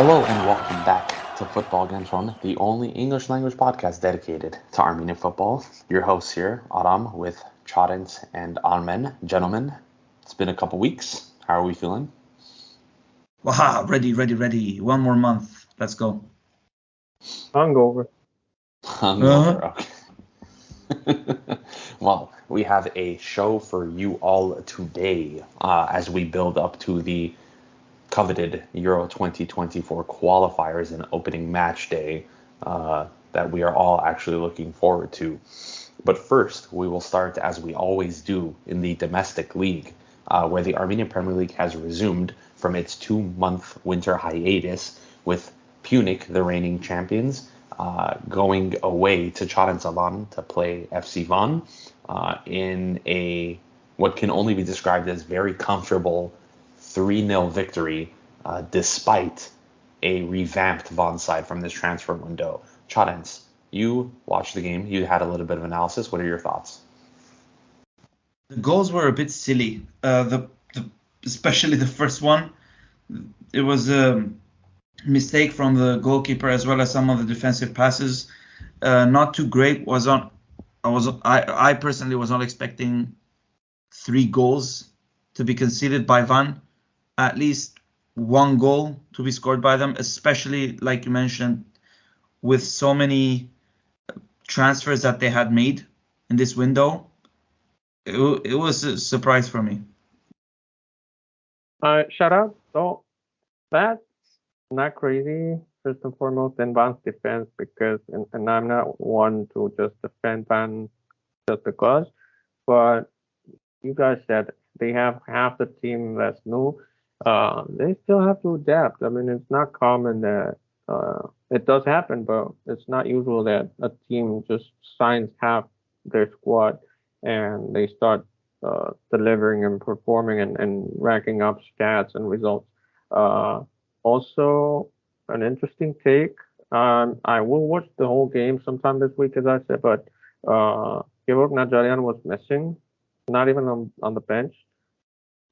Hello and welcome back to Football Kentron, the only English language podcast dedicated to Armenian football. Your hosts here, Aram, with Chadens and Armen. Gentlemen, it's been a couple weeks. How are we feeling? Wow, ready. 1 more month. Let's go. Hungover. Hungover, okay. Well, we have a show for you all today as we build up to the coveted Euro 2024 qualifiers and opening match day that we are all actually looking forward to. But first, we will start as we always do in the domestic league, where the Armenian Premier League has resumed from its 2-month winter hiatus, with Punic, the reigning champions, going away to Charensavan to play FC Van in a what can only be described as very comfortable 3-0 victory, despite a revamped Von side from this transfer window. Chadens, you watched the game. You had a little bit of analysis. What are your thoughts? The goals were a bit silly. Especially the first one. It was a mistake from the goalkeeper as well as some of the defensive passes. Not too great. I personally was not expecting 3 goals to be conceded by Van. At least 1 goal to be scored by them, especially, like you mentioned, with so many transfers that they had made in this window. It was a surprise for me. Shout out. So that's not crazy, first and foremost, in Van's defense, because, and I'm not one to just defend Van just because, but you guys said they have half the team that's new. They still have to adapt. I mean, it's not common that it does happen, but it's not usual that a team just signs half their squad and they start delivering and performing and racking up stats and results. Also, an interesting take. I will watch the whole game sometime this week, as I said, but Georg Najarian was missing, not even on the bench.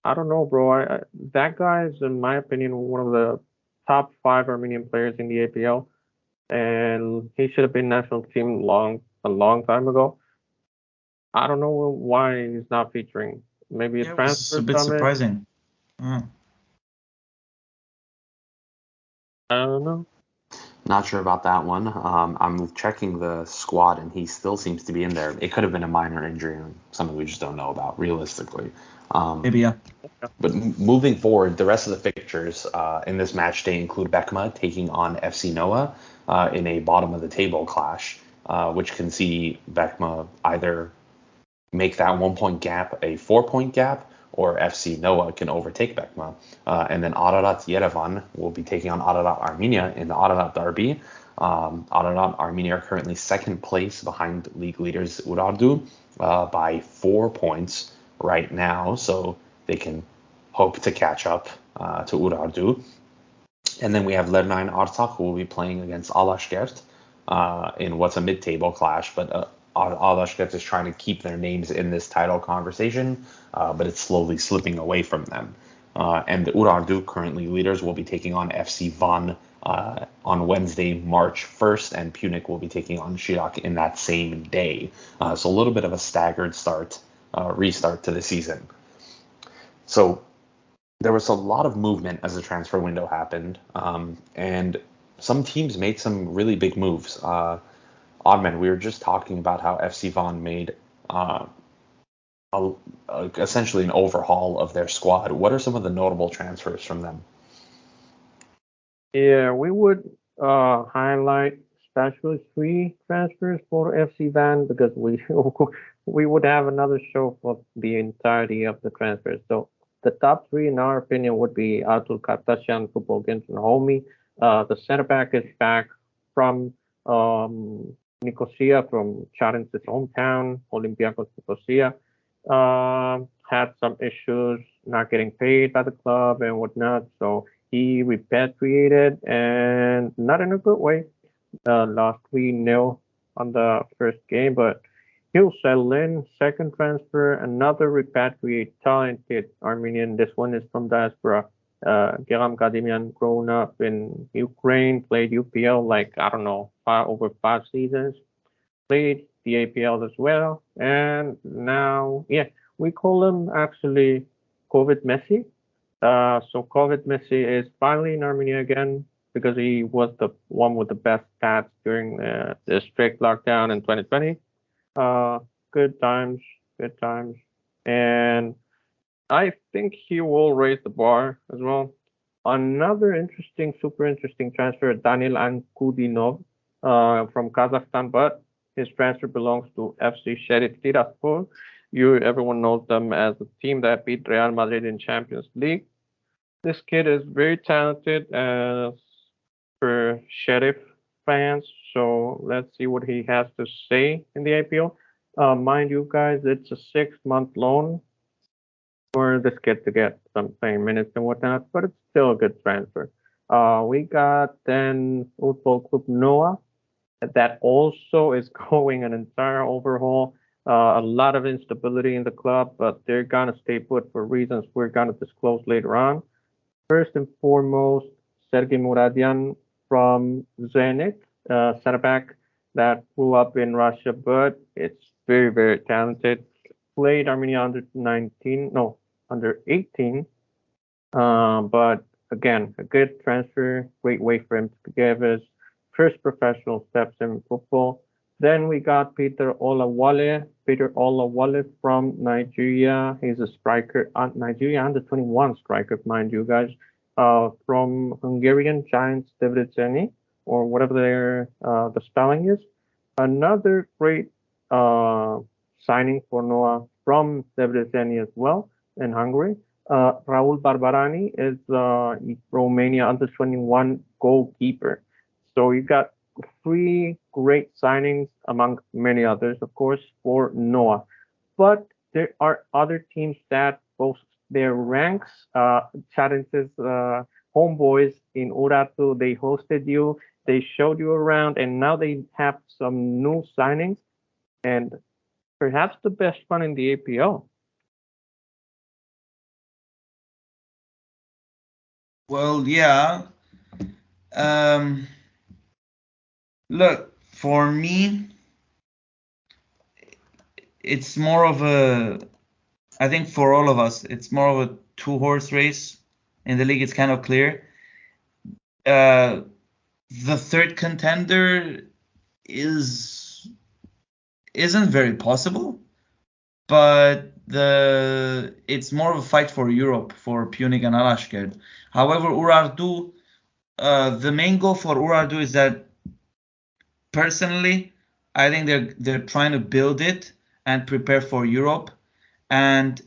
I don't know, bro. That guy is, in my opinion, one of the top 5 Armenian players in the APL, and he should have been national team a long time ago. I don't know why he's not featuring. Maybe a transfer. It was a bit surprising. I don't know. Not sure about that one. I'm checking the squad, and he still seems to be in there. It could have been a minor injury, or something we just don't know about, realistically. Maybe, yeah. But moving forward, the rest of the fixtures in this match day include Bekma taking on FC Noah in a bottom-of-the-table clash, which can see Bekma either make that 1-point gap a 4-point gap, or FC Noah can overtake Bekma. And then Ararat Yerevan will be taking on Ararat Armenia in the Ararat derby. Ararat Armenia are currently second place behind league leaders Urartu by 4 points right now, so they can hope to catch up to Urartu. And then we have Lernayn Artsakh, who will be playing against Alashkert in what's a mid-table clash, but Alashkert is trying to keep their names in this title conversation, but it's slowly slipping away from them. And the Urartu, currently leaders, will be taking on FC Van on Wednesday, March 1st, and Punic will be taking on Shirak in that same day. So a little bit of a staggered restart to the season. So there was a lot of movement as the transfer window happened, and some teams made some really big moves. Oddman, we were just talking about how FC Van made essentially an overhaul of their squad. What are some of the notable transfers from them? Yeah, we would highlight especially 3 transfers for FC Van, because we would have another show for the entirety of the transfers. So the top 3, in our opinion, would be Artur Kartasyan, Football Kentron homie. The center back is back from Nicosia, from Chadens' hometown, Olympiacos Nicosia. Had some issues not getting paid by the club and whatnot, so he repatriated, and not in a good way. Lost 3-0 on the first game, but he'll settle in. Second transfer, another repatriate, talented Armenian. This one is from diaspora, Geram Kadimian, grown up in Ukraine, played UPL like, I don't know, over 5 seasons, played the APL as well. And now, yeah, we call him actually COVID Messi. So COVID Messi is finally in Armenia again because he was the one with the best stats during the strict lockdown in 2020. Good times, good times. And I think he will raise the bar as well. Another interesting, super interesting transfer, Daniel Ankudinov from Kazakhstan, but his transfer belongs to FC Sheriff Tiraspol. Everyone knows them as the team that beat Real Madrid in Champions League. This kid is very talented as per Sheriff fans, so let's see what he has to say in the IPL. Mind you guys, it's a 6-month loan for this kid to get some playing minutes and whatnot, but it's still a good transfer. We got then Football Club Noah that also is going an entire overhaul. A lot of instability in the club, but they're gonna stay put for reasons we're gonna disclose later on. First and foremost, Sergei Muradian from Zenit, center back that grew up in Russia, but it's very, very talented. Played Armenia under 18, but again, a good transfer, great way for him to give his first professional steps in football. Then we got Peter Olawale from Nigeria. He's a striker, Nigeria under 21 striker, mind you guys, from Hungarian Giants Debreceni, or whatever the spelling is. Another great signing for Noah from Debreceni as well in Hungary. Raul Barbarani is Romania under 21 goalkeeper. So you got 3 great signings among many others, of course, for Noah. But there are other teams that boast their ranks. Charence's homeboys in Urartu, they hosted you, they showed you around, and now they have some new signings, and perhaps the best one in the APL. Well, yeah. Look, for me, it's more of I think for all of us, it's more of a 2-horse race. In the league, it's kind of clear. The third contender isn't very possible, but it's more of a fight for Europe for Punic and Alashkert. However, Urartu, the main goal for Urartu is that, personally, I think they're trying to build it and prepare for Europe. And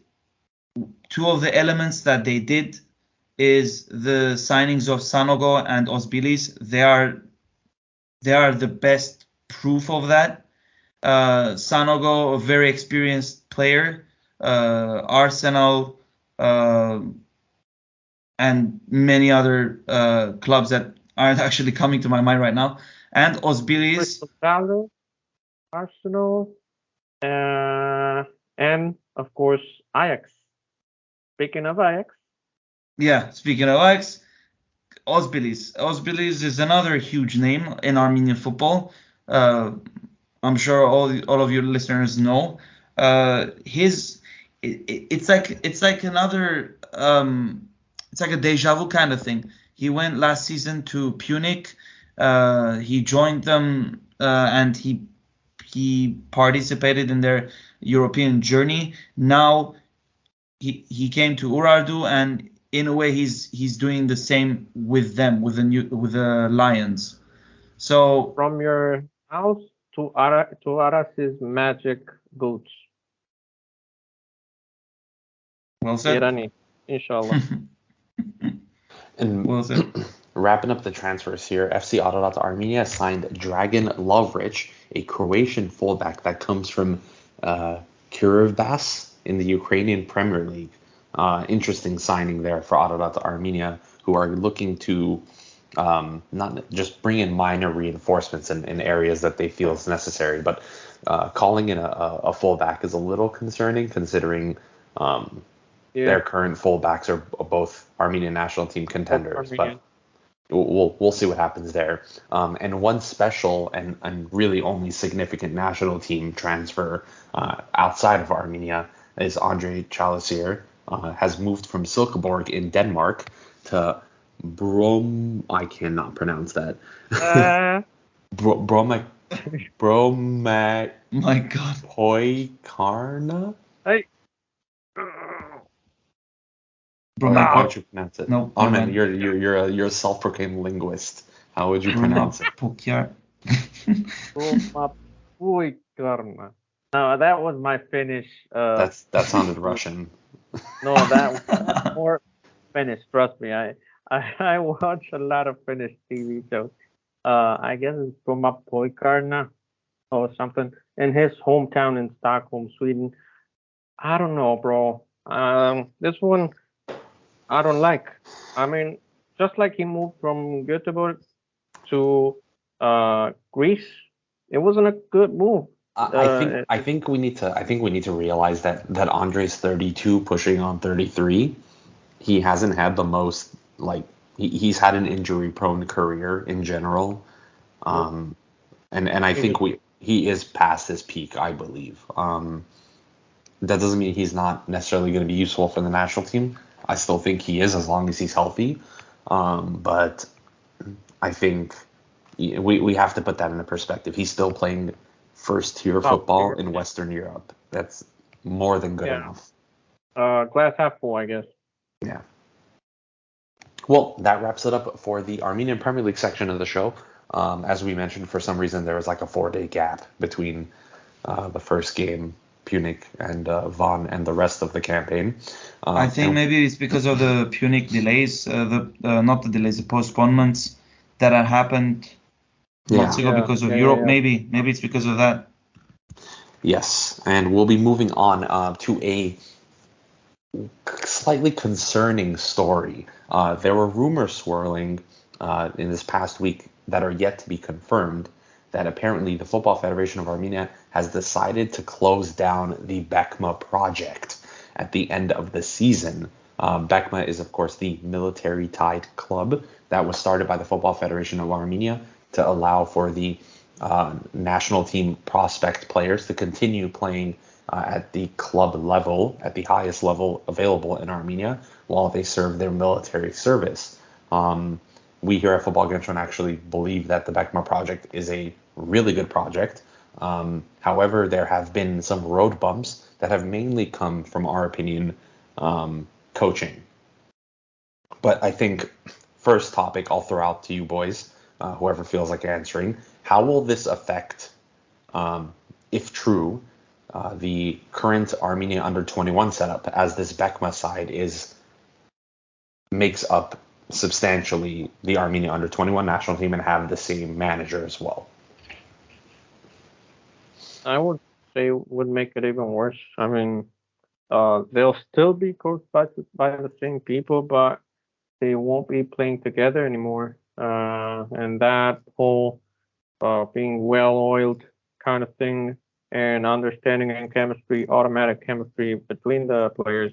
2 of the elements that they did is the signings of Sanogo and Osbilis. They are the best proof of that. Sanogo, a very experienced player, Arsenal, and many other clubs that aren't actually coming to my mind right now. And Osbilis, Crystal Palace, Arsenal, and of course Ajax. Speaking of Ajax. Yeah, speaking of Ajax, Osbilis. Osbilis is another huge name in Armenian football. I'm sure all of your listeners know. It's like another it's like a deja vu kind of thing. He went last season to Punic. He joined them and he participated in their European journey. Now he came to Urartu, and in a way he's doing the same with them, with the Lions. So from your house to Aras's magic boots. Well said. Irani, inshallah. And well said. Wrapping up the transfers here, FC Ararat Armenia signed Dragan Lovric, a Croatian fullback that comes from Kirivbas in the Ukrainian Premier League. Interesting signing there for Ararat Armenia, who are looking to not just bring in minor reinforcements in areas that they feel is necessary, but calling in a fullback is a little concerning, considering their current fullbacks are both Armenian national team contenders, Armenian. but we'll see what happens there. And one special and really only significant national team transfer outside of Armenia is Andre Chalasier has moved from Silkeborg in Denmark to I cannot pronounce that. Bromek My God. Poikarna? Hey. How would you pronounce it? No. Man, you're a self-proclaimed linguist. How would you pronounce it? No, that was my Finnish. That sounded Russian. No, that's more Finnish. Trust me, I watch a lot of Finnish TV shows. I guess it's from Poikarna or something in his hometown in Stockholm, Sweden. I don't know, bro. This one I don't like. I mean, just like he moved from Göteborg to Greece, it wasn't a good move. I think we need to realize that Andre's 32, pushing on 33. He hasn't had the most he's had an injury-prone career in general, and I think he is past his peak, I believe. That doesn't mean he's not necessarily going to be useful for the national team. I still think he is as long as he's healthy, but I think we have to put that into perspective. He's still playing first-tier football in Western Europe. That's more than good enough. Glass half full, I guess. Yeah. Well, that wraps it up for the Armenian Premier League section of the show. As we mentioned, for some reason, there was like a 4-day gap between the first game, Punic and Van, and the rest of the campaign. I think maybe it's because of the Punic delays, not the delays, the postponements that had happened months ago because of Europe. Yeah. Maybe it's because of that. Yes, and we'll be moving on to a slightly concerning story. There were rumors swirling in this past week that are yet to be confirmed that apparently the Football Federation of Armenia has decided to close down the Bekma project at the end of the season. Bekma is, of course, the military-tied club that was started by the Football Federation of Armenia to allow for the national team prospect players to continue playing at the club level, at the highest level available in Armenia, while they serve their military service. We here at Football Kentron actually believe that the Bekma project is a really good project. However, there have been some road bumps that have mainly come from our opinion, coaching. But I think first topic I'll throw out to you boys, whoever feels like answering. How will this affect, if true, the current Armenia under-21 setup, as this Bekma side makes up substantially the Armenia under-21 national team and have the same manager as well? I would say would make it even worse. I mean, they'll still be coached by the same people, but they won't be playing together anymore. And that whole being well-oiled kind of thing and understanding and chemistry, automatic chemistry between the players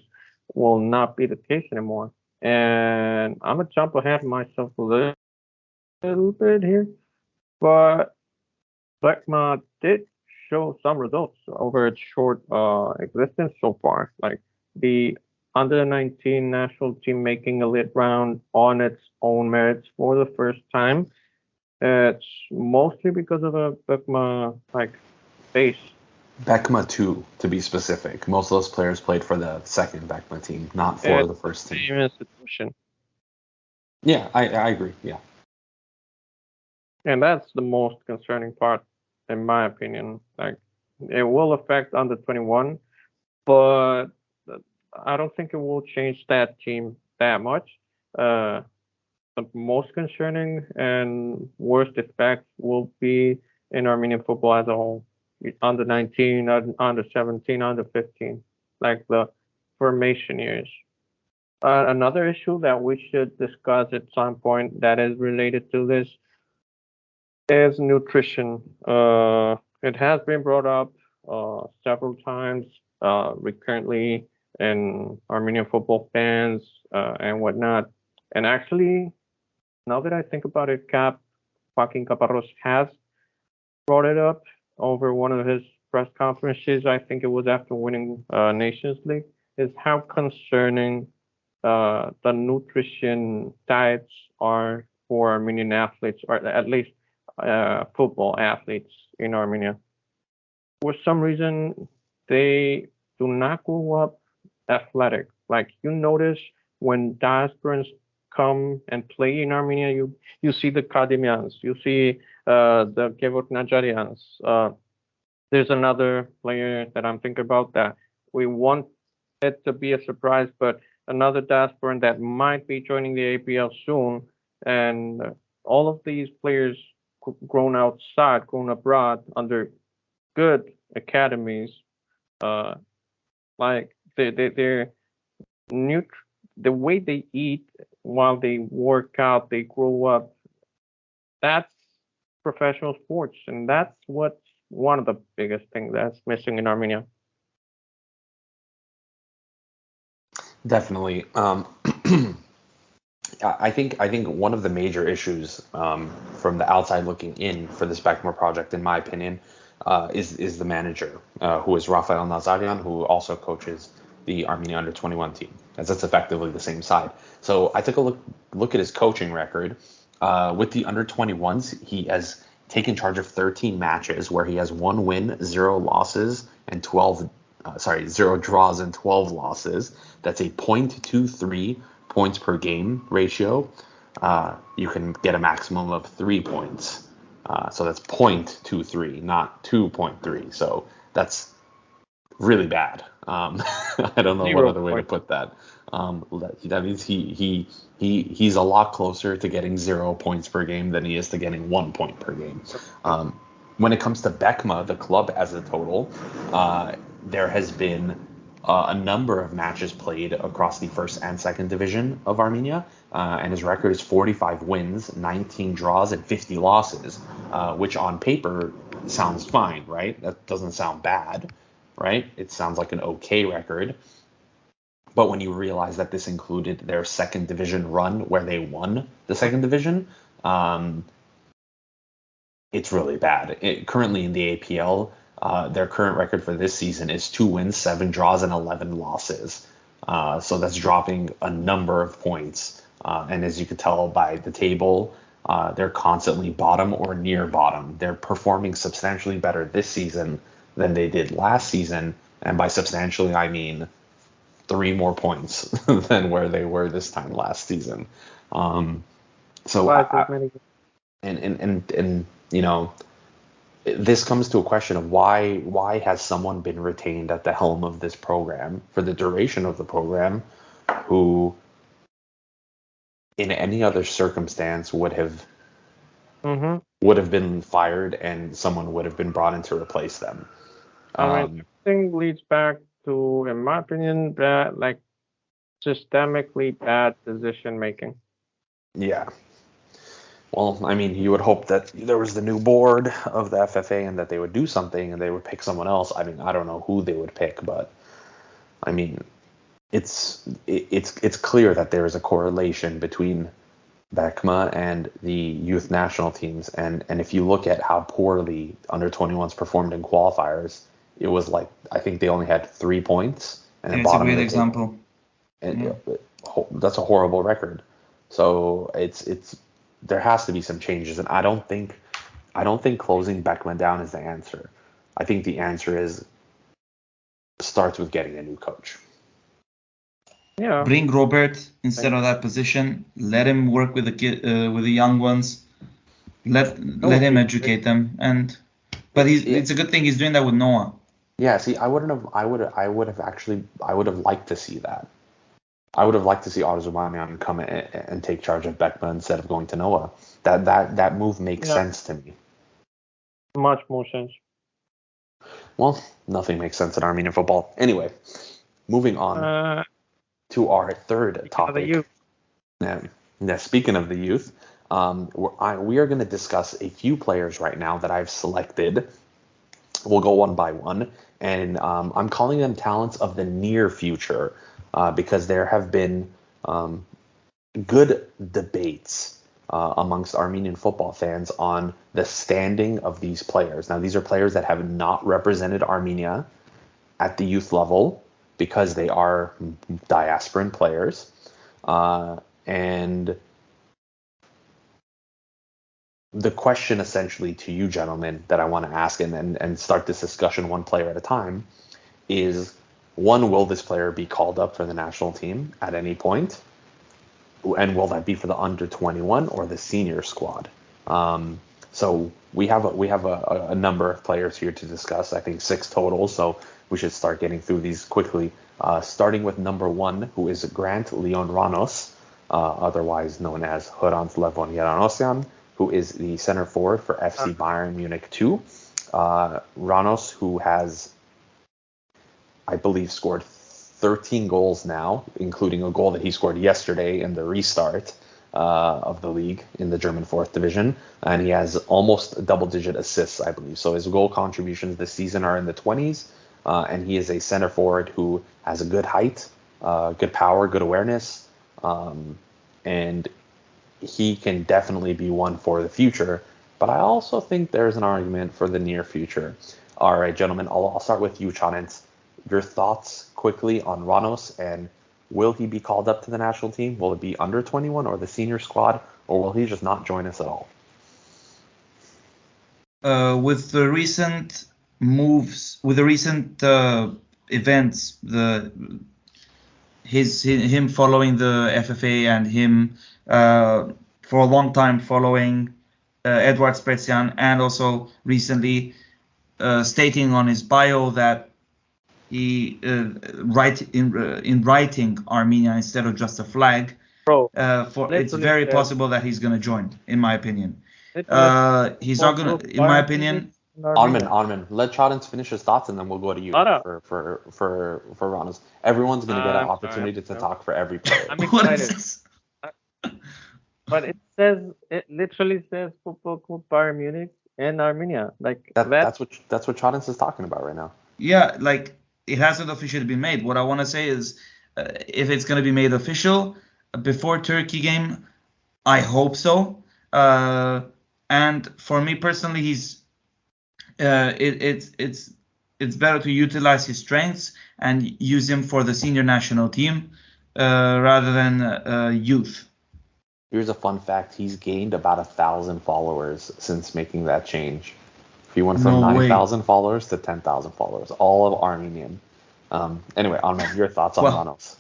will not be the case anymore. And I'm going to jump ahead of myself a little bit here, but Bekma did show some results over its short existence so far, like the under-19 national team making a lit round on its own merits for the first time. It's mostly because of a Bekma base. Bekma 2, to be specific. Most of those players played for the second Bekma team, not for the first team. Same institution. Yeah, I agree. Yeah. And that's the most concerning part, in my opinion. Like, it will affect under 21, but I don't think it will change that team that much. The most concerning and worst effect will be in Armenian football as a whole. Under 19, under 17, under 15, like the formation years. Another issue that we should discuss at some point that is related to this is nutrition. It has been brought up several times recurrently and Armenian football fans and whatnot. And actually, now that I think about it, Joaquin Caparros has brought it up over one of his press conferences. I think it was after winning Nations League. Is how concerning the nutrition diets are for Armenian athletes, or at least football athletes in Armenia. For some reason, they do not grow up athletic. Like you notice when diasporans come and play in Armenia, you see the Kadimians, you see the Gevort Najarians. There's another player that I'm thinking about that we want it to be a surprise, but another diasporan that might be joining the APL soon. And all of these players grown outside, grown abroad under good academies, like they're the way they eat while they work out, they grow up. That's professional sports, and that's what's one of the biggest things that's missing in Armenia. Definitely. I think one of the major issues from the outside looking in for this Bekma project, in my opinion, is the manager, who is Rafael Nazarian, who also coaches the Armenia under-21 team, as that's effectively the same side. So I took a look at his coaching record. With the under-21s, he has taken charge of 13 matches where he has 1 win, 0 losses, and 0 draws and 12 losses. That's a .23 points per game ratio. You can get a maximum of 3 points. So that's .23, not 2.3. So that's really bad. I don't know what other way to put that. That means he's a lot closer to getting 0 points per game than he is to getting 1 point per game. When it comes to Bekma, the club as a total, there has been a number of matches played across the first and second division of Armenia, and his record is 45 wins, 19 draws, and 50 losses, which on paper sounds fine, right? That doesn't sound bad, right? It sounds like an okay record. But when you realize that this included their second division run where they won the second division, it's really bad. Currently in the APL, their current record for this season is 2 wins, 7 draws, and 11 losses. So that's dropping a number of points. And as you can tell by the table, they're constantly bottom or near bottom. They're performing substantially better this season than they did last season. And by substantially, I mean 3 more points than where they were this time last season. You know, this comes to a question of why has someone been retained at the helm of this program for the duration of the program, who in any other circumstance would have been fired and someone would have been brought in to replace them. I think leads back to, in my opinion, that like systemically bad decision making. Yeah. Well, I mean, you would hope that there was the new board of the FFA and that they would do something and they would pick someone else. I mean, I don't know who they would pick, but I mean, it's clear that there is a correlation between Bekma and the youth national teams. And if you look at how poorly under-21s performed in qualifiers, it was like, I think they only had 3 points. And it's a great example. And that's a horrible record. So there has to be some changes, and I don't think closing Bekman down is the answer. I think the answer starts with getting a new coach. Yeah. Bring Robert instead of that position. Let him work with the young ones. Let him educate them. But it's a good thing he's doing that with Noah. Yeah. See, I would have liked to see that. I would have liked to see Arzumanyan come and take charge of Bekma instead of going to Noah. That move makes sense to me. Much more sense. Well, nothing makes sense in Armenian football. Anyway, moving on to our third topic. The youth. Yeah, speaking of the youth, we are going to discuss a few players right now that I've selected. We'll go one by one, And I'm calling them talents of the near future because there have been good debates amongst Armenian football fans on the standing of these players. Now, these are players that have not represented Armenia at the youth level because they are diasporan players. And the question essentially to you gentlemen that I want to ask and start this discussion one player at a time is, one, will this player be called up for the national team at any point? And will that be for the under 21 or the senior squad? So we have a number of players here to discuss. I think 6 total. So we should start getting through these quickly. Starting with number 1, who is Grant Leon Ranos, otherwise known as Hrant Levon Yeranosyan, who is the center forward for FC Bayern Munich 2. Ranos, who has, I believe, scored 13 goals now, including a goal that he scored yesterday in the restart of the league in the German 4th division. And he has almost double-digit assists, I believe. So his goal contributions this season are in the 20s. And he is a center forward who has a good height, good power, good awareness. And he can definitely be one for the future. But I also think there's an argument for the near future. All right, gentlemen, I'll start with you, Chanent. Your thoughts quickly on Ranos, and will he be called up to the national team? Will it be under 21 or the senior squad, or will he just not join us at all? With the recent moves, with the recent events, him following the FFA and him for a long time following Edward Spertsyan, and also recently stating on his bio that he in writing Armenia instead of just a flag. Bro, It's very possible that he's going to join, in my opinion. He's not going to, in my opinion. Armin, let Chadens finish his thoughts and then we'll go to you for Ranos. Everyone's going to get an opportunity to talk for every player. I'm excited. But it literally says Football Club Bayern Munich and Armenia. Like that's what Chadens is talking about right now. Yeah, like it hasn't officially been made. What I want to say is, if it's going to be made official before Turkey game, I hope so. And for me personally, it's better to utilize his strengths and use him for the senior national team rather than youth. Here's a fun fact: he's gained about 1,000 followers since making that change. He went from 9,000 followers to 10,000 followers, all of Armenian. Anyway, Armin, your thoughts on Ranos?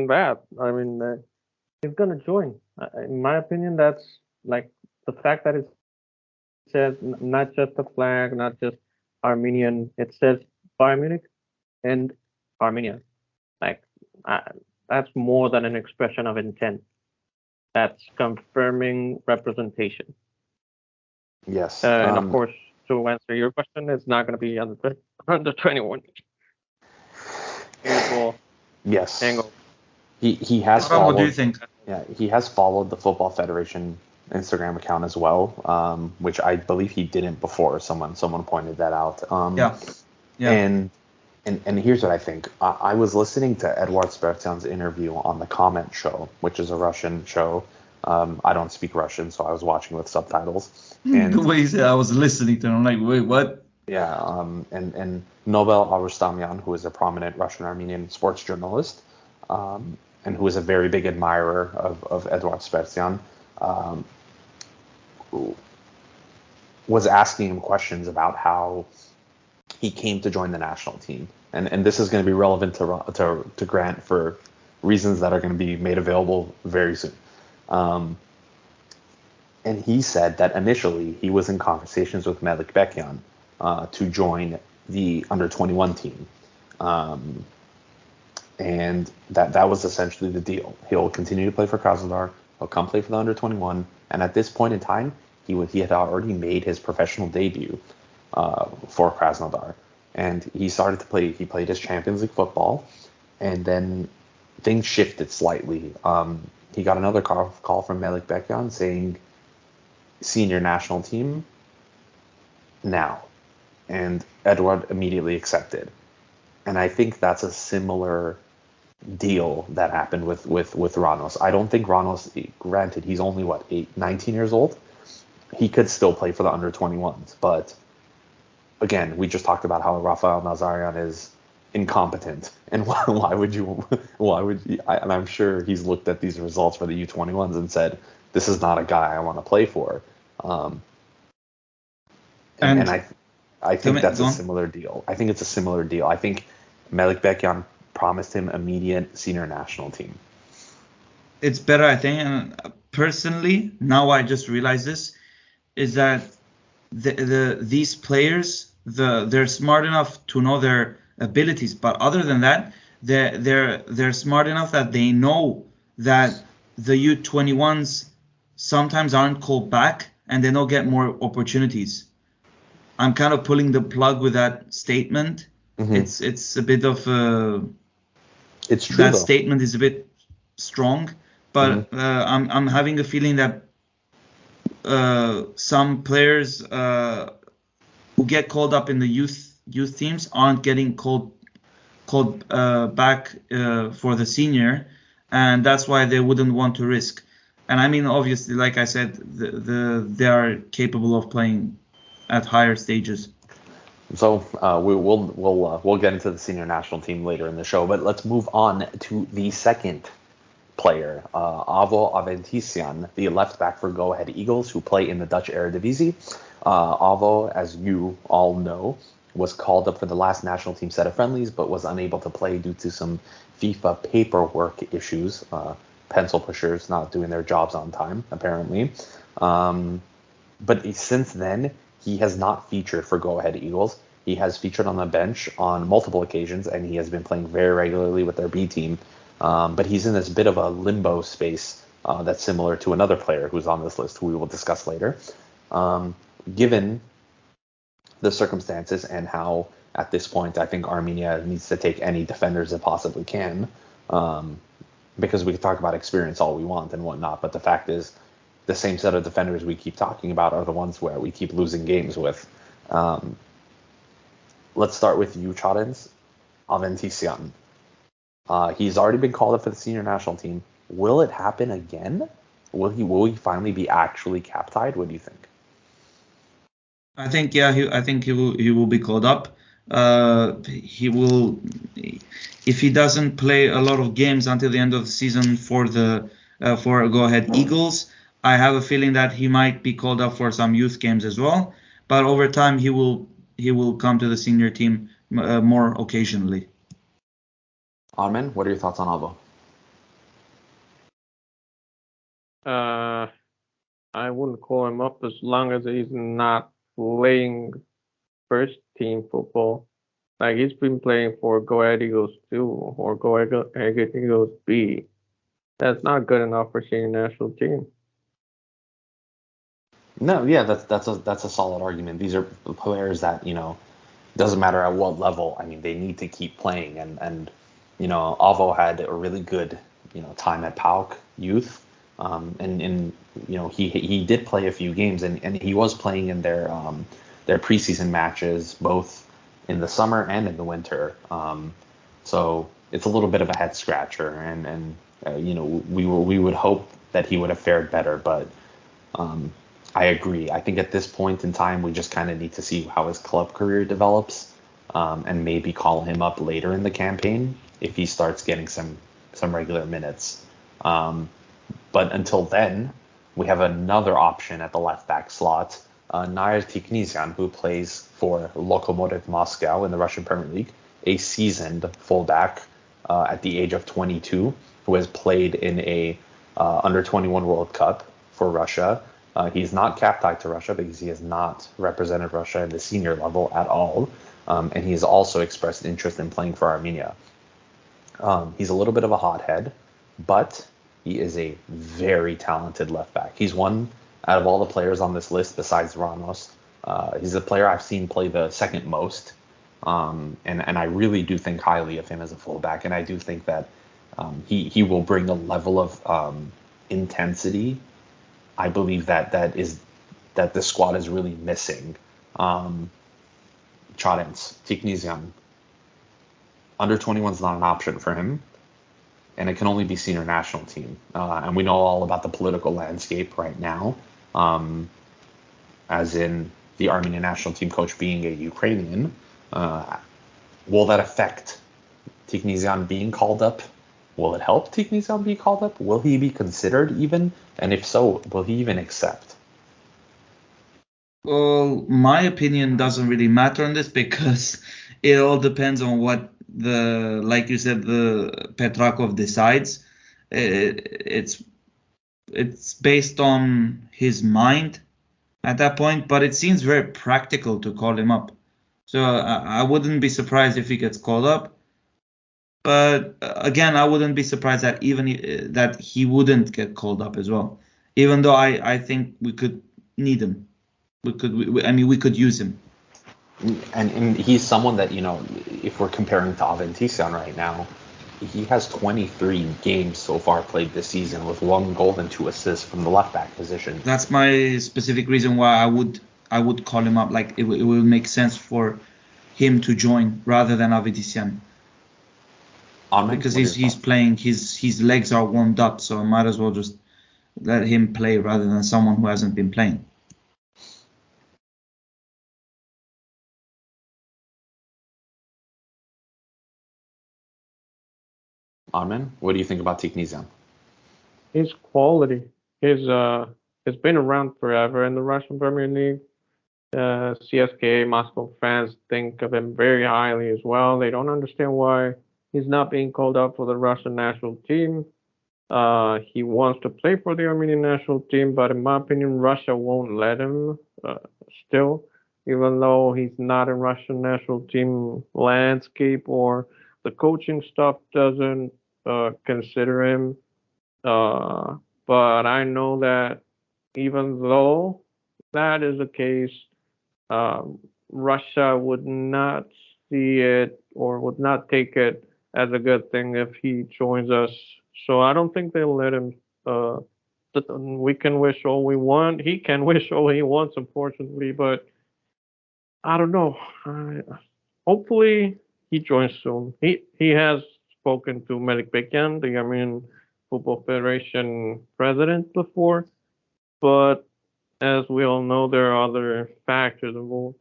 Bad. I mean, he's gonna join. In my opinion, that's like the fact that it says not just a flag, not just Armenian. It says Bayern Munich and Armenia. Like that's more than an expression of intent. That's confirming representation. Yes. And of course, to answer your question, it's not going to be under 21. Yes. Angle. He has followed. What do you think? Yeah, he has followed the Football Federation Instagram account as well, which I believe he didn't before. Someone pointed that out. Yeah. And here's what I think. I was listening to Edward Spertsyan's interview on the Comment Show, which is a Russian show. I don't speak Russian, so I was watching with subtitles. And the way he said, I was listening to him, I'm like, wait, what? Yeah, and Nobel Arustamyan, who is a prominent Russian-Armenian sports journalist, and who is a very big admirer of Edward Spertsyan, was asking him questions about how he came to join the national team. And this is going to be relevant to Grant for reasons that are going to be made available very soon. And he said that initially he was in conversations with Melik Bekyan to join the under-21 team. And that was essentially the deal. He'll continue to play for Krasnodar. He'll come play for the under-21. And at this point in time, he had already made his professional debut for Krasnodar. And he started to play. He played his Champions League football. And then things shifted slightly. He got another call from Melik Bekyan saying, senior national team now. And Edward immediately accepted. And I think that's a similar deal that happened with Ranos. I don't think Ranos, granted, he's only, 19 years old? He could still play for the under-21s. But, again, we just talked about how Rafael Nazarian is incompetent. And why would you, and I'm sure he's looked at these results for the U21s and said, this is not a guy I want to play for. And I think that's a similar deal. I think it's a similar deal. I think Melikbekyan promised him immediate senior national team. It's better, I think. And personally, now I just realize this, is that these players, they're smart enough to know their abilities. But other than that, they're smart enough that they know that the U21s sometimes aren't called back and they don't get more opportunities. I'm kind of pulling the plug with that statement. Mm-hmm. It's a bit of it's true. That statement is a bit strong, but mm-hmm. I'm having a feeling that some players who get called up in the youth teams aren't getting called back for the senior, and that's why they wouldn't want to risk. And I mean, obviously, like I said, they are capable of playing at higher stages. So we'll get into the senior national team later in the show, but let's move on to the second player, Avo Aventisian, the left back for Go Ahead Eagles, who play in the Dutch Eredivisie. Avo, as you all know, was called up for the last national team set of friendlies, but was unable to play due to some FIFA paperwork issues. Pencil pushers not doing their jobs on time, apparently. But since then, he has not featured for Go Ahead Eagles. He has featured on the bench on multiple occasions, and he has been playing very regularly with their B team. But he's in this bit of a limbo space that's similar to another player who's on this list, who we will discuss later. Given the circumstances and how, at this point, I think Armenia needs to take any defenders it possibly can, because we can talk about experience all we want and whatnot, but the fact is, the same set of defenders we keep talking about are the ones where we keep losing games with. Let's start with you, Chadens. Aventisian. He's already been called up for the senior national team. Will it happen again? Will he finally be actually cap-tied? What do you think? I think he will be called up. He will, if he doesn't play a lot of games until the end of the season for Go Ahead Eagles, I have a feeling that he might be called up for some youth games as well. But over time, he will come to the senior team more occasionally. Armen, what are your thoughts on Avo? I wouldn't call him up as long as he's not playing first team football. Like, he's been playing for Go Ahead Eagles 2 or Go Ahead Eagles B. That's not good enough for senior national team. No, yeah, that's a solid argument. These are players that, doesn't matter at what level. I mean, they need to keep playing, and Avo had a really good, time at PAOK youth, and he did play a few games, and he was playing in their preseason matches, both in the summer and in the winter. So it's a little bit of a head scratcher, and we would hope that he would have fared better, but I agree. I think at this point in time, we just kind of need to see how his club career develops, and maybe call him up later in the campaign if he starts getting some regular minutes. But until then, we have another option at the left back slot, Nair Tikhnisian, who plays for Lokomotiv Moscow in the Russian Premier League, a seasoned fullback at the age of 22, who has played in a under-21 World Cup for Russia. He's not cap-tied to Russia because he has not represented Russia at the senior level at all. And he has also expressed interest in playing for Armenia. He's a little bit of a hothead, but he is a very talented left back. He's one out of all the players on this list besides Ramos. He's the player I've seen play the second most. And I really do think highly of him as a fullback. And I do think that he will bring a level of intensity, I believe, that the squad is really missing. Charents, Tiknisian. Under 21 is not an option for him, and it can only be senior national team. And we know all about the political landscape right now, as in the Armenian national team coach being a Ukrainian. Will that affect Tiknisian being called up? Will it help Tiknisian be called up? Will he be considered even? And if so, will he even accept? Well, my opinion doesn't really matter on this because it all depends on what like you said, the Petrakov decides. It's based on his mind at that point, but it seems very practical to call him up. So I wouldn't be surprised if he gets called up. But again, I wouldn't be surprised that that he wouldn't get called up as well. Even though I think we could need him. We could use him. And he's someone that, if we're comparing to Aventisian right now, he has 23 games so far played this season with 1 goal and 2 assists from the left back position. That's my specific reason why I would call him up. Like it will make sense for him to join rather than Aventisian. Because he's playing, his legs are warmed up, so I might as well just let him play rather than someone who hasn't been playing. Armen, what do you think about Tiknisian? His quality. He's been around forever in the Russian Premier League. CSKA Moscow fans think of him very highly as well. They don't understand why he's not being called up for the Russian national team. He wants to play for the Armenian national team, but in my opinion, Russia won't let him still, even though he's not in Russian national team landscape or the coaching staff doesn't consider him. But I know that even though that is the case, Russia would not see it or would not take it as a good thing if he joins us. So I don't think they'll let him. We can wish all we want. He can wish all he wants, unfortunately, but I don't know. Hopefully he joins soon. He has spoken to Melik Bekyan, the Armenian Football Federation president, before, but as we all know, there are other factors involved.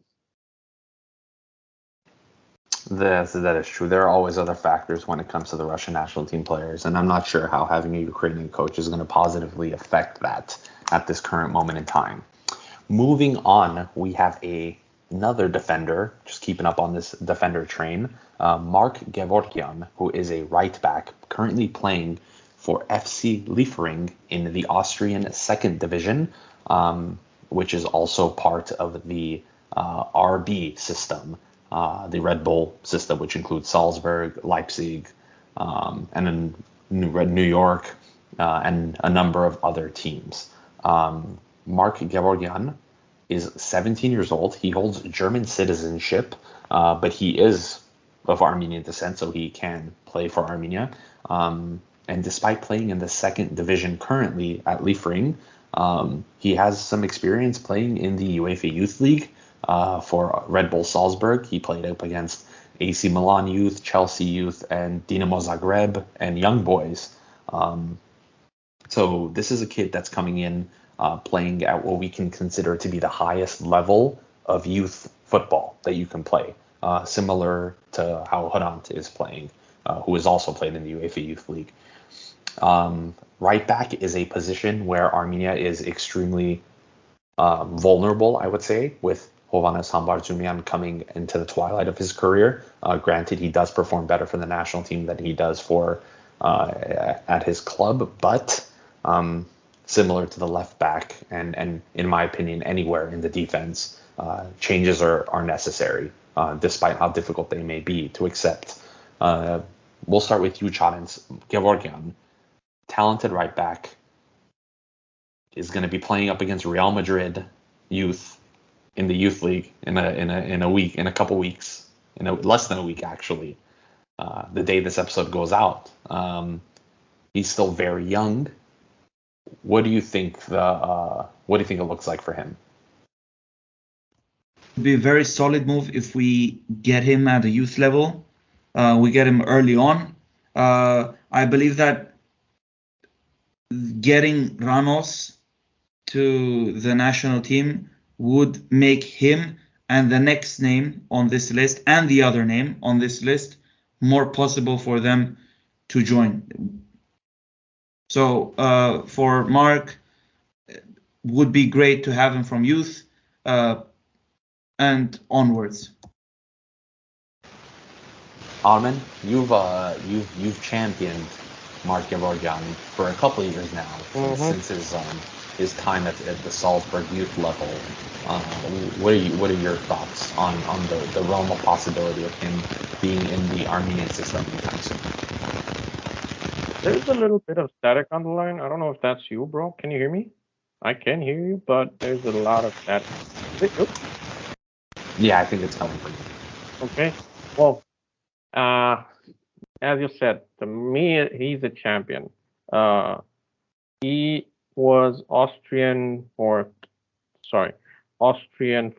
That is true. There are always other factors when it comes to the Russian national team players, and I'm not sure how having a Ukrainian coach is going to positively affect that at this current moment in time. Moving on, we have another defender, just keeping up on this defender train, Mark Gevorkian, who is a right back currently playing for FC Liefering in the Austrian second division, which is also part of the RB system. The Red Bull system, which includes Salzburg, Leipzig, and then New York, and a number of other teams. Mark Gevorkian is 17 years old. He holds German citizenship, but he is of Armenian descent, so he can play for Armenia. And despite playing in the second division currently at Liefering, he has some experience playing in the UEFA Youth League. For Red Bull Salzburg, he played up against AC Milan Youth, Chelsea Youth, and Dinamo Zagreb and Young Boys. So this is a kid that's coming in playing at what we can consider to be the highest level of youth football that you can play, similar to how Hrant is playing, who is also played in the UEFA Youth League. Right back is a position where Armenia is extremely vulnerable, I would say, with Hovannes Hambarzumian coming into the twilight of his career. Granted, he does perform better for the national team than he does for at his club, but similar to the left back and in my opinion, anywhere in the defense, changes are necessary, despite how difficult they may be to accept. We'll start with you, Charents. Gevorkian, talented right back, is going to be playing up against Real Madrid youth in the youth league in a couple weeks, less than a week actually. The day this episode goes out, he's still very young. What do you think it looks like for him? would be a very solid move if we get him at the youth level. We get him early on. I believe that getting Ramos to the national team would make him and the next name on this list and the other name on this list more possible for them to join. So for Mark, would be great to have him from youth and onwards. Armen, you've championed Mark Gevorgyan for a couple of years now, since his time at the Salzburg youth level. What are your thoughts on the realm of possibility of him being in the Armenian system anytime soon? There's a little bit of static on the line. I don't know if that's you, bro. Can you hear me? I can hear you, but there's a lot of static. Yeah, I think it's coming from you. Okay. Well, as you said, to me, he's a champion. He was Austrian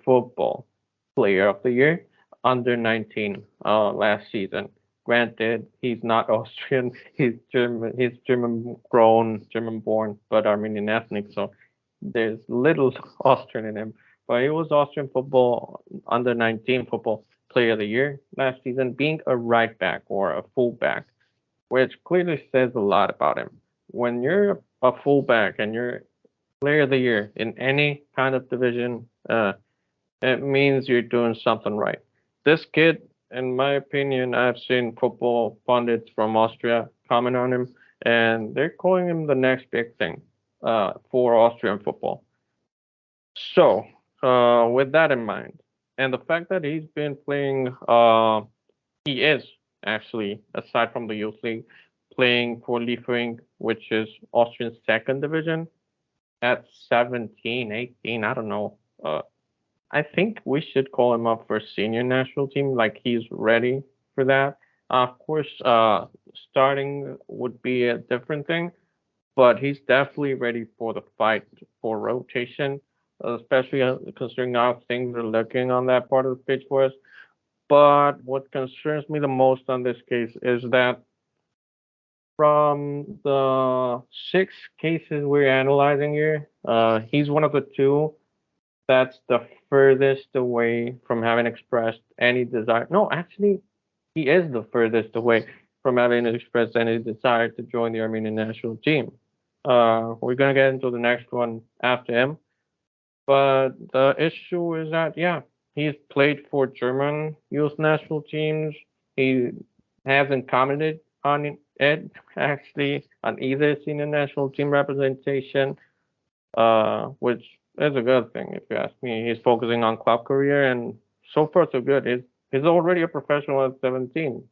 Football Player of the Year under 19 last season. Granted, he's not Austrian. He's German. He's German-born, but Armenian ethnic. So there's little Austrian in him. But he was Austrian Football under 19 Football Player of the Year last season, being a right back or a full back, which clearly says a lot about him. When you're a full back and you're Player of the Year in any kind of division, it means you're doing something right. This kid, in my opinion, I've seen football pundits from Austria comment on him, and they're calling him the next big thing for Austrian football. So, with that in mind, and the fact that he's been playing, he is actually, aside from the youth league, playing for Liefering, which is Austrian second division, at 17, 18, I don't know. I think we should call him up for senior national team, like he's ready for that. Of course, starting would be a different thing, but he's definitely ready for the fight for rotation, especially considering how things are looking on that part of the pitch for us. But what concerns me the most on this case is that from the 6 cases we're analyzing here, he's one of the 2 that's the furthest away from having expressed any desire. No, actually, he is the furthest away from having expressed any desire to join the Armenian national team. We're going to get into the next one after him. But the issue is that, yeah, he's played for German youth national teams. He hasn't commented on it, actually, on either senior national team representation, which is a good thing, if you ask me. He's focusing on club career, and so far so good. He's already a professional at 17.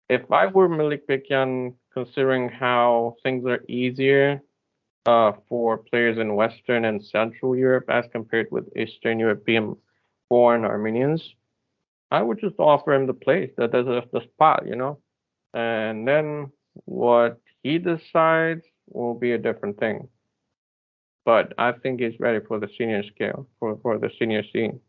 If I were Milik Bikyan, considering how things are easier for players in Western and Central Europe as compared with Eastern European-born Armenians, I would just offer him the place, the spot, and then what he decides will be a different thing. But I think he's ready for the senior scale, for the senior scene.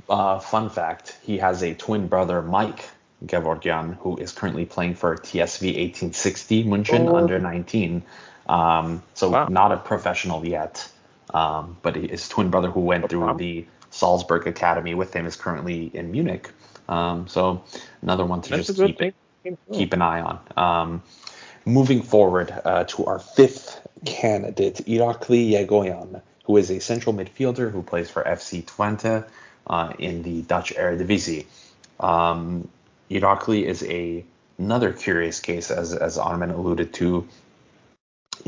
Fun fact, he has a twin brother, Mike Gevorgyan, who is currently playing for TSV 1860 München under 19. Wow. Not a professional yet, but his twin brother who went through the Salzburg Academy with him is currently in Munich. So another one to just keep an eye on. Moving forward to our 5th candidate, Irakli Yegoyan, who is a central midfielder who plays for FC Twente in the Dutch Eredivisie. Irakli is another curious case, as Armen alluded to,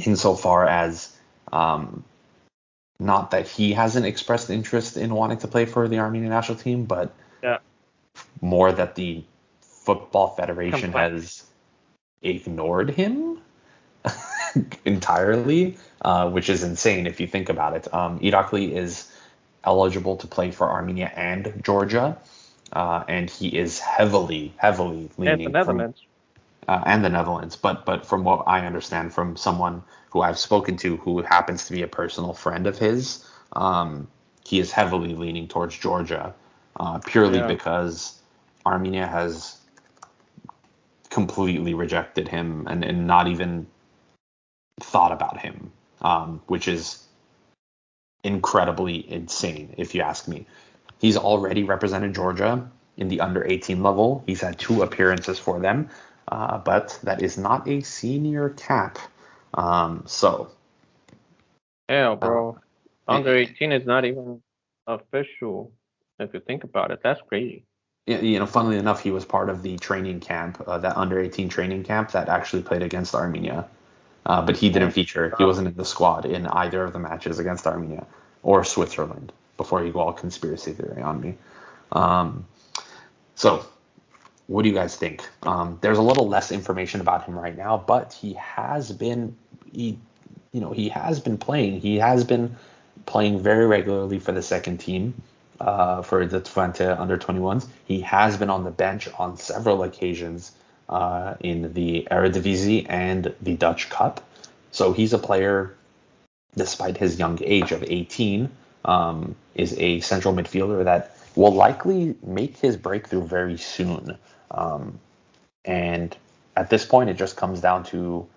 insofar as not that he hasn't expressed interest in wanting to play for the Armenian national team, but more that the Football Federation has ignored him entirely, which is insane if you think about it. Irakli is eligible to play for Armenia and Georgia, and he is heavily leaning and the Netherlands. And the Netherlands. But from what I understand from someone who I've spoken to who happens to be a personal friend of his, he is heavily leaning towards Georgia, purely because Armenia has completely rejected him and not even thought about him, which is incredibly insane, if you ask me. He's already represented Georgia in the under 18 level. He's had 2 appearances for them, but that is not a senior cap. So. Hell, bro. Under 18 is not even official, if you think about it. That's crazy. Funnily enough, he was part of the training camp, that under 18 training camp that actually played against Armenia. But he didn't feature. He wasn't in the squad in either of the matches against Armenia or Switzerland before you go all conspiracy theory on me. So what do you guys think? There's a little less information about him right now, but he has been playing. He has been playing very regularly for the second team. For the Twente under 21s. He has been on the bench on several occasions in the Eredivisie and the Dutch Cup. So he's a player, despite his young age of 18, is a central midfielder that will likely make his breakthrough very soon. And at this point, it just comes down to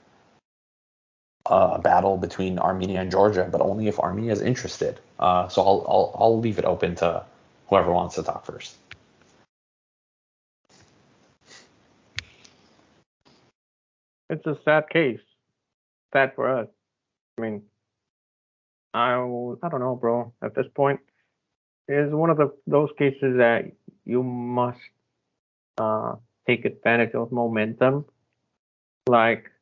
a battle between Armenia and Georgia, but only if Armenia is interested. So I'll leave it open to whoever wants to talk first. It's a sad case. Sad for us. I mean, I don't know, bro. At this point, it's one of those cases that you must take advantage of momentum. Like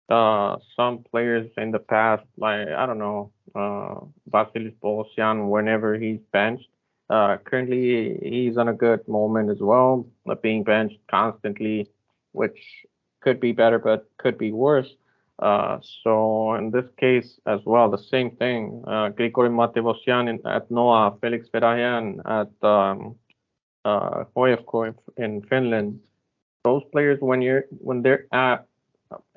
some players in the past, like, I don't know, Vasilis Spertsyan, whenever he's benched. Currently, he's on a good moment as well, being benched constantly, which could be better, but could be worse. So in this case as well, the same thing. Grigori Matevosyan at Noah, Felix Ferayan at Hoyevko in Finland. Those players, when they're at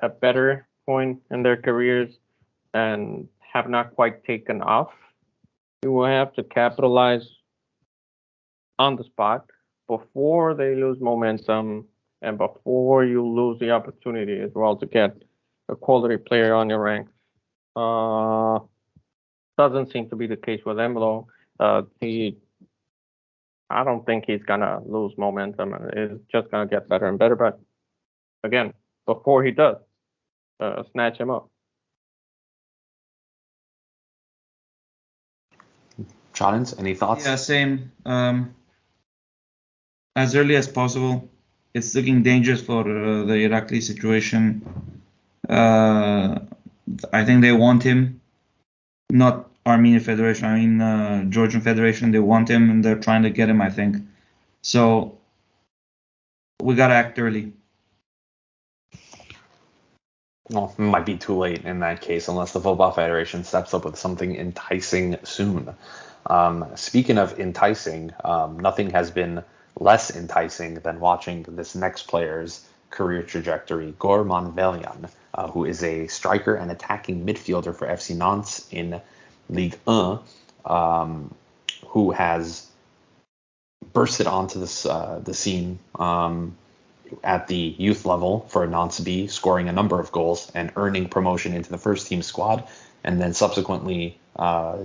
a better point in their careers and have not quite taken off, you will have to capitalize on the spot before they lose momentum and before you lose the opportunity as well to get a quality player on your ranks. Doesn't seem to be the case with Embolo. I don't think he's gonna lose momentum. It's just gonna get better and better. But again, before he does, snatch him up. Challenge, any thoughts? Yeah, same. As early as possible. It's looking dangerous for the Irakli situation. I think they want him, not Armenian Federation. I mean Georgian Federation. They want him, and they're trying to get him, I think. So we gotta act early. Well, it might be too late in that case, unless the Football Federation steps up with something enticing soon. Speaking of enticing, nothing has been less enticing than watching this next player's career trajectory, Gor Manvelyan, who is a striker and attacking midfielder for FC Nantes in Ligue 1, who has bursted onto the scene at the youth level for Nantes B, scoring a number of goals and earning promotion into the first team squad, and then subsequently,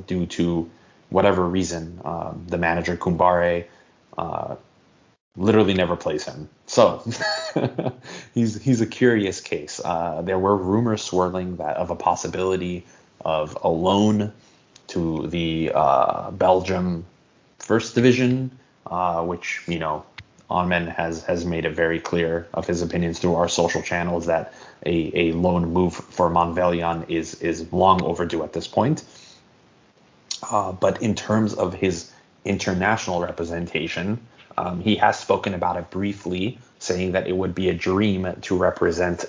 due to whatever reason, the manager Kumbare literally never plays him. So he's a curious case. There were rumors swirling of a possibility of a loan to the Belgium First Division, which, Onmen has made it very clear of his opinions through our social channels that a loan move for Manvelyan is long overdue at this point. But in terms of his international representation, he has spoken about it briefly, saying that it would be a dream to represent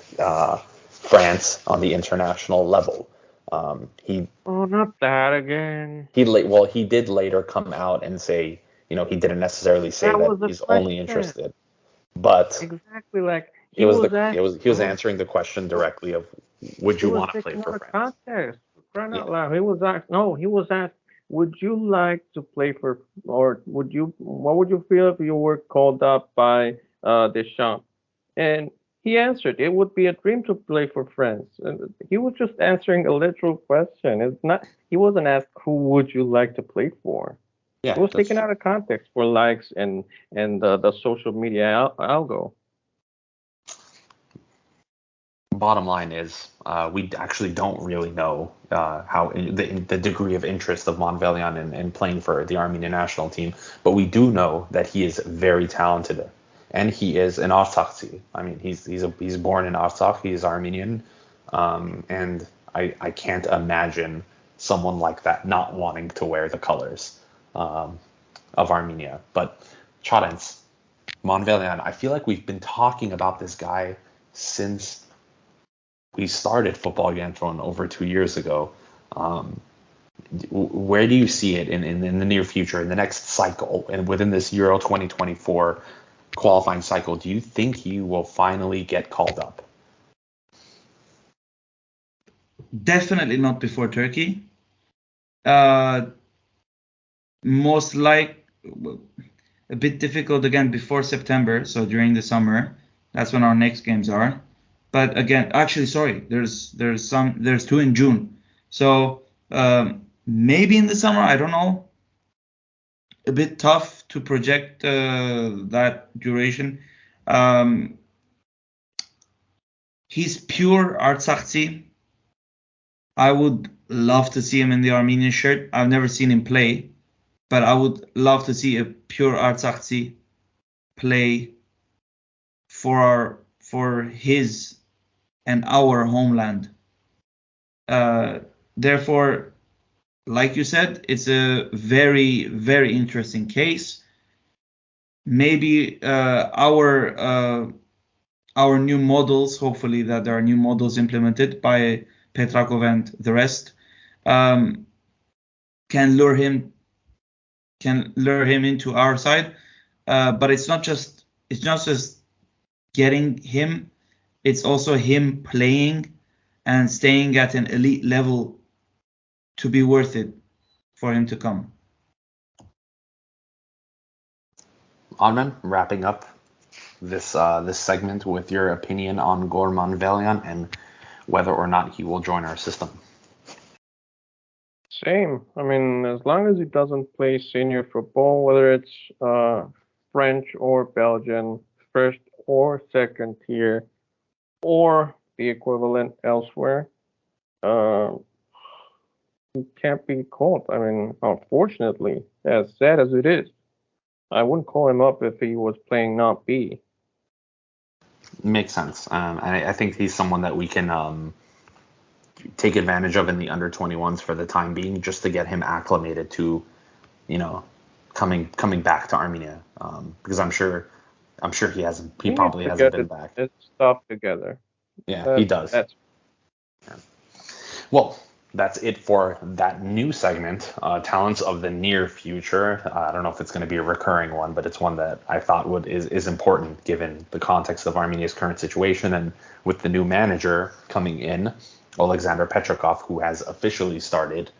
France on the international level. Not that again. He did later come out and say, he didn't necessarily say that he's only interested, but exactly, like he was answering the question directly of, would you want to play for France? Context. He was asked. would you like to play for, or what would you feel if you were called up by Deschamps? And he answered, it would be a dream to play for France. And he was just answering a literal question. It's not, he wasn't asked, who would you like to play for? Yeah, It was that's taken out of context for likes and the social media algo. bottom line is we actually don't really know how the degree of interest of Monvelian in playing for the Armenian national team, but we do know that he is very talented, and he is an Artsakhi. I mean, he's born in Artsakh. He's Armenian, and I can't imagine someone like that not wanting to wear the colors of Armenia. But Chadens, Monvelian, I feel like we've been talking about this guy since we started Football Kentron over 2 years ago. Where do you see it in the near future, in the next cycle, and within this Euro 2024 qualifying cycle? Do you think he will finally get called up? Definitely not before Turkey. Most like a bit difficult again before September, so during the summer. That's when our next games are. But again, actually, sorry, there's two in June. So maybe in the summer, I don't know. A bit tough to project that duration. He's pure Artsakhi. I would love to see him in the Armenian shirt. I've never seen him play, but I would love to see a pure Artsakhi play for his and our homeland. Therefore, like you said, it's a very, very interesting case. Maybe our new models, hopefully that there are new models implemented by Petrakov and the rest, can lure him into our side. But it's not just getting him. It's also him playing and staying at an elite level to be worth it for him to come. Armen, wrapping up this segment with your opinion on Gor Monvelian and whether or not he will join our system. Same. I mean, as long as he doesn't play senior football, whether it's French or Belgian, first or second tier, or the equivalent elsewhere, he can't be called. I mean, unfortunately, as sad as it is, I wouldn't call him up if he was playing not B. Makes sense. I think he's someone that we can take advantage of in the under 21s for the time being, just to get him acclimated to, coming back to Armenia. Because I'm sure he probably hasn't been back. It's stuff together. Yeah, he does. Yeah. Well, that's it for that new segment, Talents of the Near Future. I don't know if it's going to be a recurring one, but it's one that I thought is important given the context of Armenia's current situation, and with the new manager coming in, Alexander Petrakov, who has officially started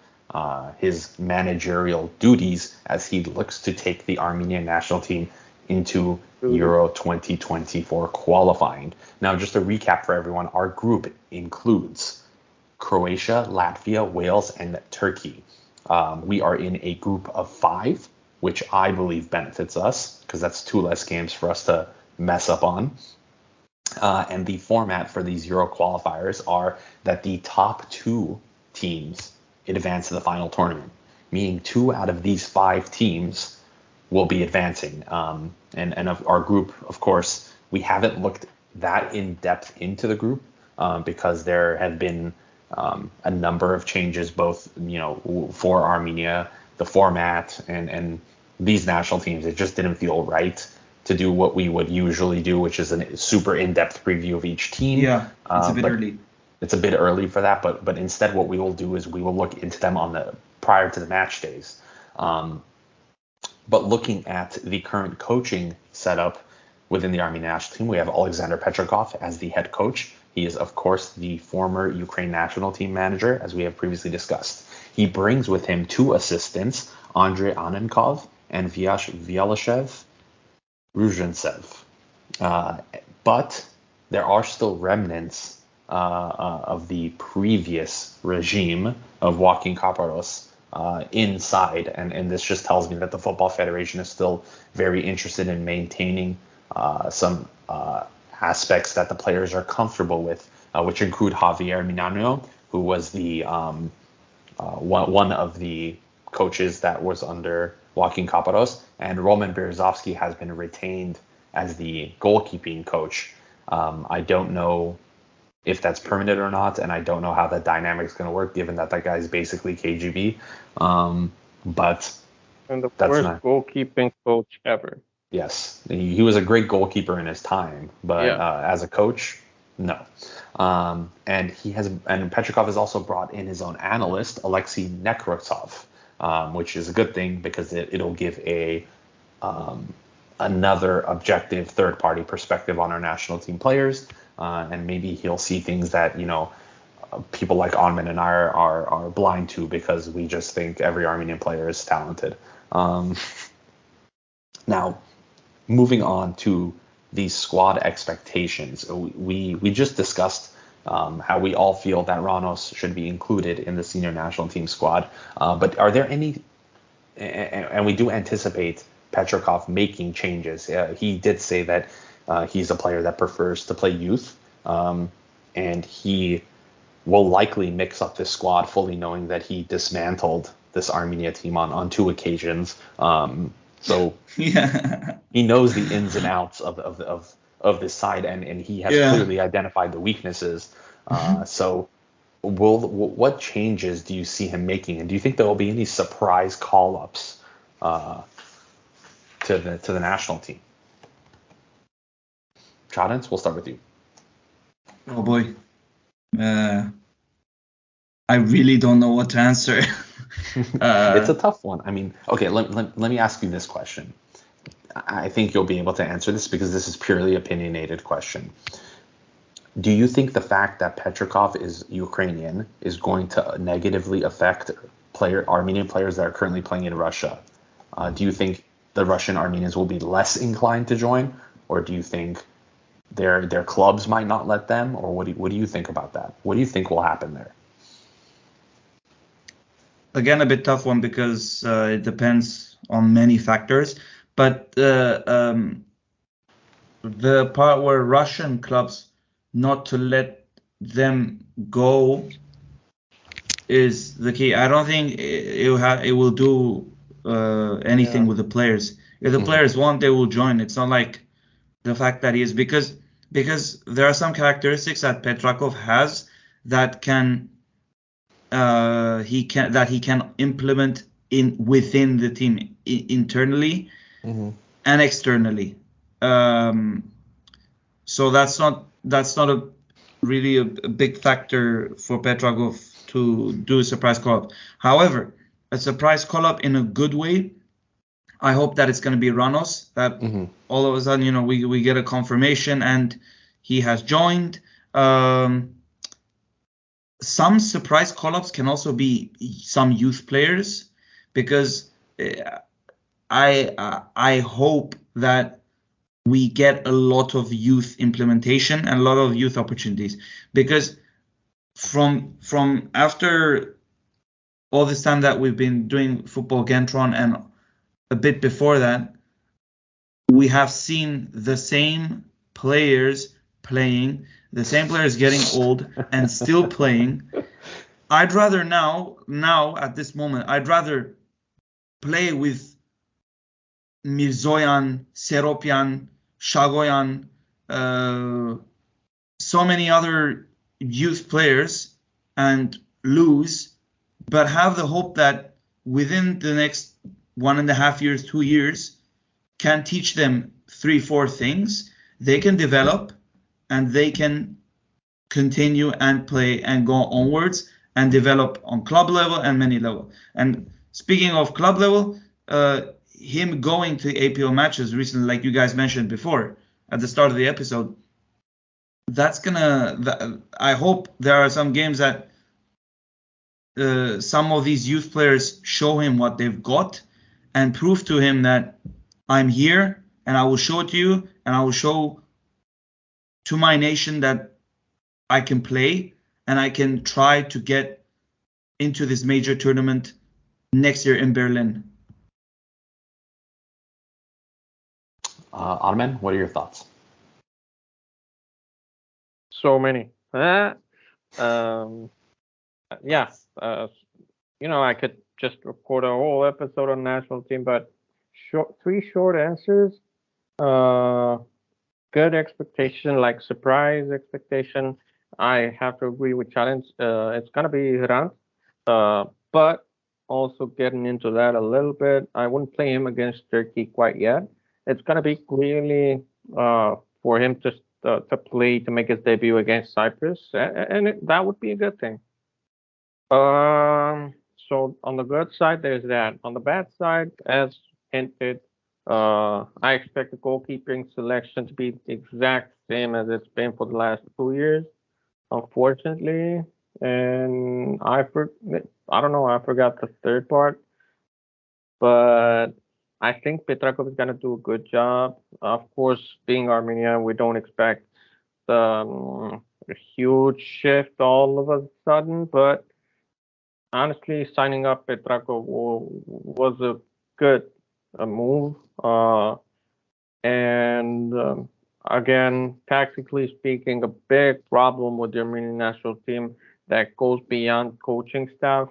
his managerial duties as he looks to take the Armenian national team into Euro 2024 qualifying. Now, just a recap for everyone, our group includes Croatia, Latvia, Wales, and Turkey. We are in a group of 5, which I believe benefits us because that's 2 less games for us to mess up on. And the format for these Euro qualifiers are that the top 2 teams advance to the final tournament, meaning 2 out of these 5 teams will be advancing. And of our group, of course, we haven't looked that in depth into the group because there have been a number of changes, both for Armenia, the format, and these national teams. It just didn't feel right to do what we would usually do, which is a super in-depth preview of each team. Yeah, it's a bit early. It's a bit early for that, but instead what we will do is we will look into them prior to the match days. But looking at the current coaching setup, within the Armenian national team, we have Alexander Petrakov as the head coach. He is, of course, the former Ukraine national team manager, as we have previously discussed. He brings with him 2 assistants, Andrei Anenkov and Vyacheslav Ruzhentsev. But there are still remnants of the previous regime of Joaquin Kaparos inside, and this just tells me that the Football Federation is still very interested in maintaining some aspects that the players are comfortable with, which include Javier Minano, who was the one of the coaches that was under Joaquin Kaparos, and Roman Berezovsky has been retained as the goalkeeping coach. I don't know if that's permanent or not, and I don't know how that dynamic is going to work, given that guy is basically KGB. But And the that's worst not. goalkeeping coach ever. Yes, he was a great goalkeeper in his time, but as a coach, no. And Petrakov has also brought in his own analyst, Alexei Nekrasov, which is a good thing because it'll give another objective third-party perspective on our national team players, and maybe he'll see things that people like Armen and I are blind to because we just think every Armenian player is talented. Now, moving on to these squad expectations, we just discussed how we all feel that Ranos should be included in the senior national team squad. But are there any, and we do anticipate Petrakov making changes. He did say that he's a player that prefers to play youth, and he will likely mix up this squad, fully knowing that he dismantled this Armenia team on 2 occasions. So he knows the ins and outs of this side, and he has clearly identified the weaknesses. So what changes do you see him making, and do you think there will be any surprise call-ups to the national team? Chadens, we'll start with you. Oh boy, I really don't know what to answer. It's a tough one. I mean, okay, let me ask you this question. I think you'll be able to answer this because this is purely opinionated question. Do you think the fact that Petrakov is Ukrainian is going to negatively affect Armenian players that are currently playing in Russia? Do you think the Russian Armenians will be less inclined to join, or do you think their clubs might not let them, or what do you think about that? What do you think will happen there? Again, a bit tough one because it depends on many factors. But the part where Russian clubs not to let them go is the key. I don't think it will do anything with the players. If the players want, they will join. It's not like the fact that he is, because there are some characteristics that Petrakov has that he can implement within the team internally and externally. So that's not really a big factor for Petrakov to do a surprise call-up. However, a surprise call-up in a good way, I hope that it's going to be Ranos, that all of a sudden, we get a confirmation and he has joined. Some surprise call-ups can also be some youth players, because I hope that we get a lot of youth implementation and a lot of youth opportunities, because from after all this time that we've been doing Football Kentron and a bit before that, we have seen the same players playing, the same players getting old and still playing. I'd rather now at this moment, I'd rather play with Mirzoyan, Seropyan, Shagoyan, so many other youth players, and lose, but have the hope that within the next 1.5 years, 2 years, can teach them 3-4 things. They can develop and they can continue and play and go onwards and develop on club level and many level. And speaking of club level, him going to APO matches recently, like you guys mentioned before, at the start of the episode, I hope there are some games that some of these youth players show him what they've got and prove to him that I'm here and I will show it to you and I will show to my nation that I can play and I can try to get into this major tournament next year in Berlin. Ottoman, what are your thoughts? So many. Yeah. I could just record a whole episode on national team, but three short answers. Good expectation, like surprise expectation. I have to agree with challenge. It's gonna be Hrant, but also getting into that a little bit. I wouldn't play him against Turkey quite yet. It's gonna be really for him to play to make his debut against Cyprus, and that would be a good thing. So on the good side, there's that. On the bad side, as hinted, I expect the goalkeeping selection to be the exact same as it's been for the last 2 years, unfortunately. And I don't know, I forgot the third part, but I think Petrakov is gonna do a good job. Of course, being Armenia, we don't expect a huge shift all of a sudden, but honestly, signing up Petrakov was a good move. Again, tactically speaking, a big problem with the Armenian national team that goes beyond coaching staff.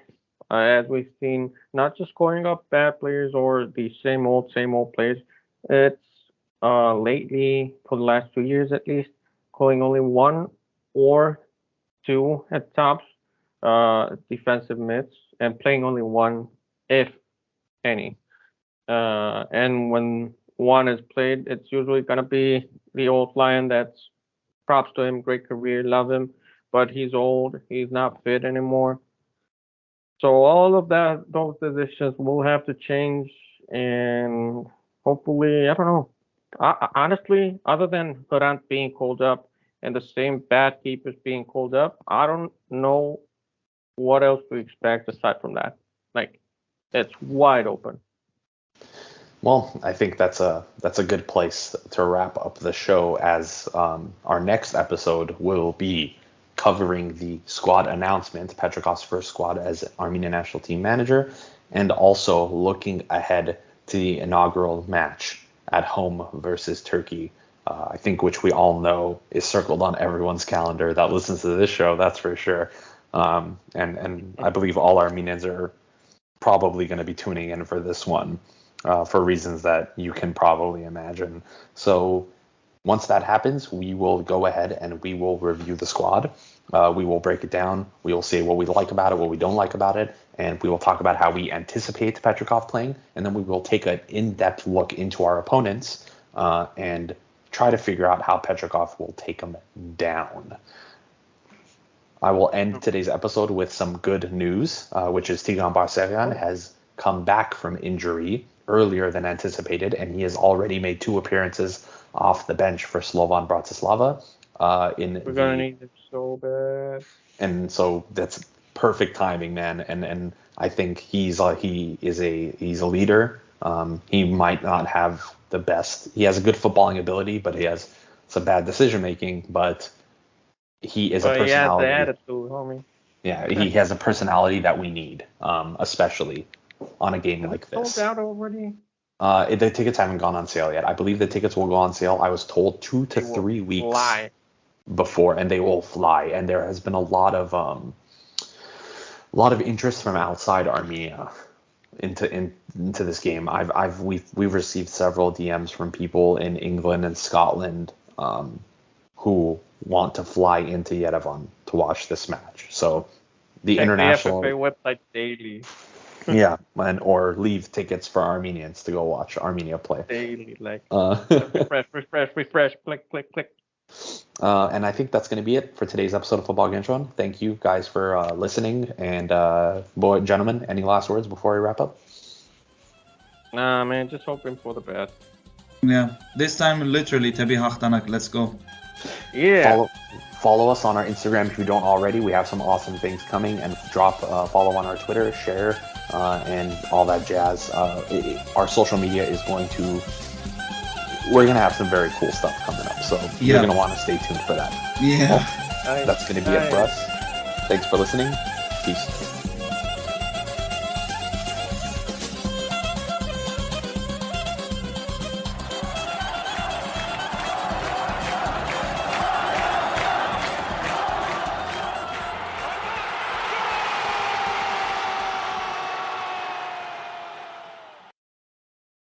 As we've seen, not just calling up bad players or the same old players. It's lately, for the last 2 years at least, calling only one or two at tops defensive mids and playing only one, if any. And when one is played, it's usually going to be the old lion. That's props to him, great career, love him, but he's old, he's not fit anymore. So all of those decisions will have to change, and hopefully, I don't know. Honestly, other than Hrant being called up and the same bad keepers being called up, I don't know what else to expect aside from that. Like, it's wide open. Well, I think that's a good place to wrap up the show, as our next episode will be covering the squad announcement, Petrakov's first squad as Armenian national team manager, and also looking ahead to the inaugural match at home versus Turkey. I think, which we all know is circled on everyone's calendar that listens to this show, that's for sure. And I believe all Armenians are probably going to be tuning in for this one. For reasons that you can probably imagine. So once that happens, we will go ahead and we will review the squad. We will break it down. We will say what we like about it, what we don't like about it, and we will talk about how we anticipate Petrakov playing, and then we will take an in-depth look into our opponents and try to figure out how Petrakov will take them down. I will end today's episode with some good news, which is Tigran Barseghian has come back from injury earlier than anticipated, and he has already made 2 appearances off the bench for Slovan Bratislava. We're gonna need it so bad. And so that's perfect timing, man. And I think he's a leader. He might not have the best. He has a good footballing ability, but he has some bad decision making. But he is a personality. He has the attitude, homie. Yeah, he has a personality that we need, especially on a game like this. Sold out already? The tickets haven't gone on sale yet. I believe the tickets will go on sale. I was told 2 to 3 weeks before, and they will fly. And there has been a lot of interest from outside Armenia into this game. We've received several DMs from people in England and Scotland who want to fly into Yerevan to watch this match. So the international website daily. Yeah, or leave tickets for Armenians to go watch Armenia play. Daily, like refresh, click. And I think that's going to be it for today's episode of Football Kentron. Thank you guys for listening. And gentlemen, any last words before we wrap up? Nah, man, just hoping for the best. Yeah, this time literally Tebi Hachtanak. Let's go. Yeah. Follow us on our Instagram if you don't already. We have some awesome things coming, and follow on our Twitter, share, and all that jazz. Our social media is we're gonna have some very cool stuff coming up, so you're gonna want to stay tuned for that. Yeah. That's gonna be it for us. Thanks for listening. Peace.